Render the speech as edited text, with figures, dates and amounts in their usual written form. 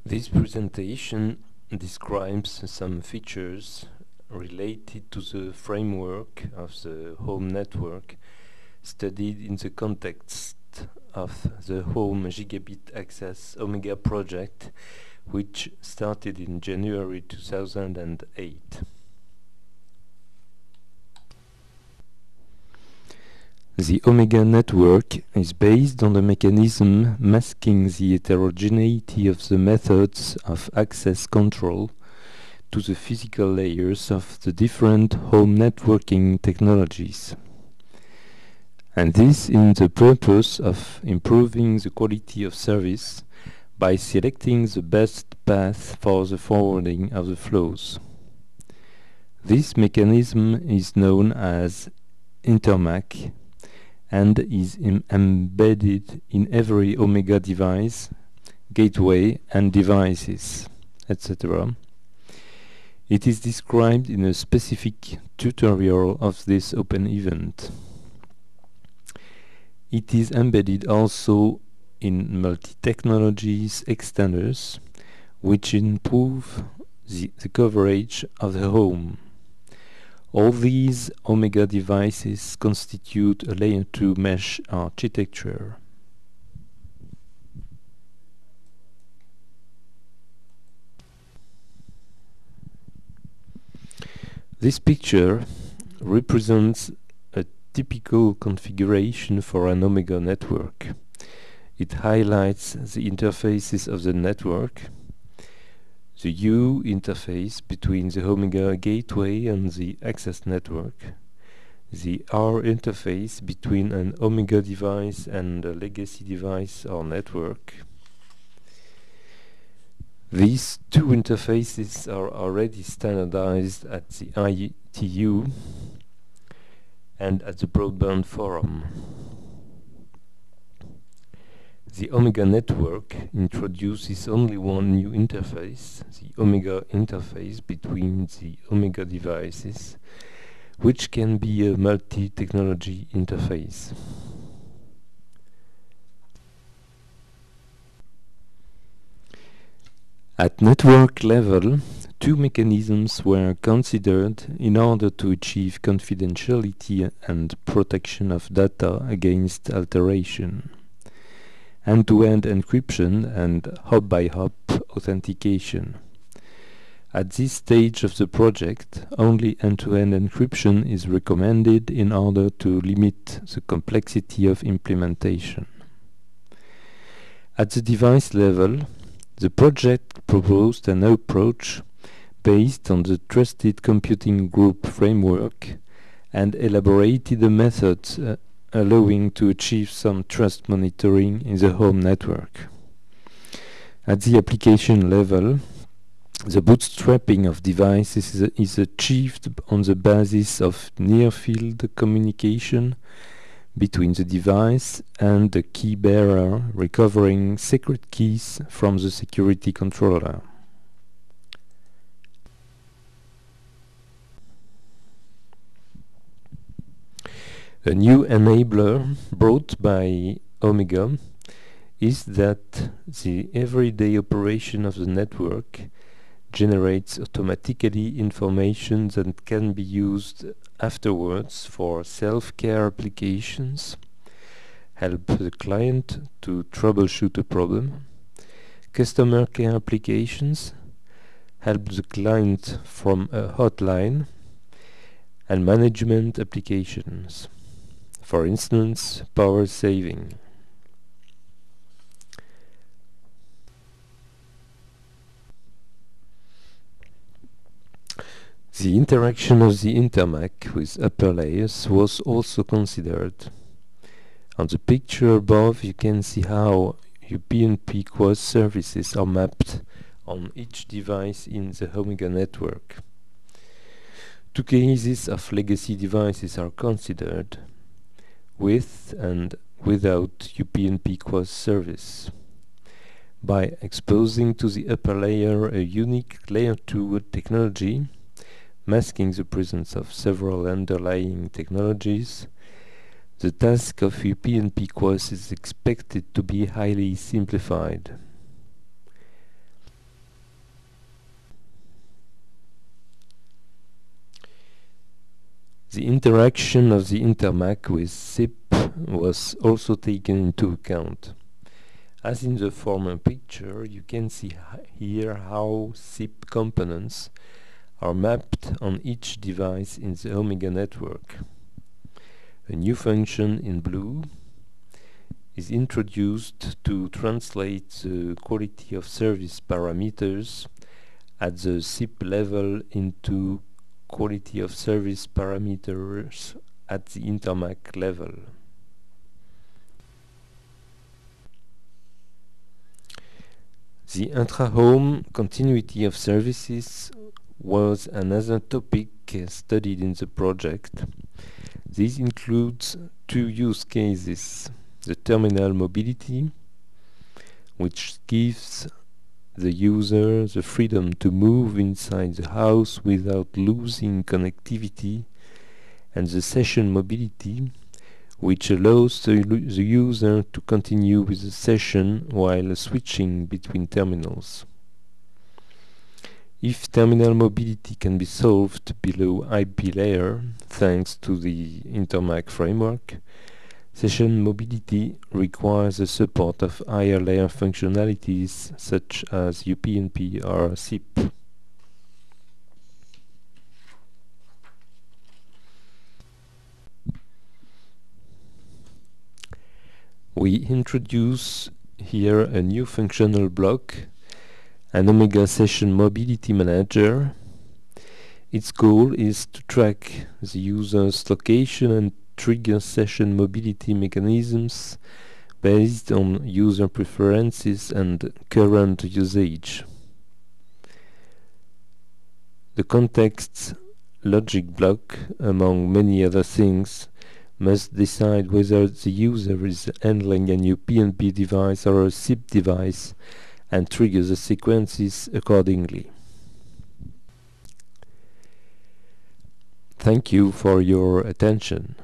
This presentation describes some features related to the framework of the home network studied in the context of the Home Gigabit Access Omega project, which started in January 2008. The Omega network is based on a mechanism masking the heterogeneity of the methods of access control to the physical layers of the different home networking technologies. And this in the purpose of improving the quality of service by selecting the best path for the forwarding of the flows. This mechanism is known as interMAC and is embedded in every Omega device, gateway and devices, etc. It is described in a specific tutorial of this open event. It is embedded also in multi-technologies extenders, which improve the coverage of the home. All these Omega devices constitute a layer 2 mesh architecture. This picture represents a typical configuration for an Omega network. It highlights the interfaces of the network, the U interface between the Omega gateway and the access network, the R interface between an Omega device and a legacy device or network. These two interfaces are already standardized at the ITU and at the Broadband Forum. The Omega network introduces only one new interface, the Omega interface between the Omega devices, which can be a multi-technology interface. At network level, two mechanisms were considered in order to achieve confidentiality and protection of data against alteration: end-to-end encryption and hop-by-hop authentication. At this stage of the project, only end-to-end encryption is recommended in order to limit the complexity of implementation. At the device level, the project proposed an approach based on the Trusted Computing Group framework and elaborated a method allowing to achieve some trust monitoring in the home network. At the application level, the bootstrapping of devices is achieved on the basis of near-field communication between the device and the key bearer, recovering secret keys from the security controller. A new enabler brought by Omega is that the everyday operation of the network generates automatically information that can be used afterwards for self-care applications, help the client to troubleshoot a problem, customer care applications, help the client from a hotline, and management applications. For instance, power saving. The interaction of the interMAC with upper layers was also considered. On the picture above, you can see how UPnP Quoz services are mapped on each device in the Omega network. Two cases of legacy devices are considered: with and without UPnP Quoz service. By exposing to the upper layer a unique layer 2 technology, masking the presence of several underlying technologies, the task of UPnP Quoz is expected to be highly simplified. The interaction of the Intermac with SIP was also taken into account. As in the former picture, you can see here how SIP components are mapped on each device in the Omega network. A new function in blue is introduced to translate the quality of service parameters at the SIP level into quality of service parameters at the Intermac level. The intra-home continuity of services was another topic studied in the project. This includes two use cases: the terminal mobility, which gives the user the freedom to move inside the house without losing connectivity, and the session mobility, which allows the user to continue with the session while switching between terminals. If terminal mobility can be solved below IP layer thanks to the Intermac framework, session mobility requires the support of higher layer functionalities such as UPnP or SIP. We introduce here a new functional block, an Omega Session Mobility Manager. Its goal is to track the user's location and trigger session mobility mechanisms based on user preferences and current usage. The context logic block, among many other things, must decide whether the user is handling a UPnP device or a SIP device and trigger the sequences accordingly. Thank you for your attention.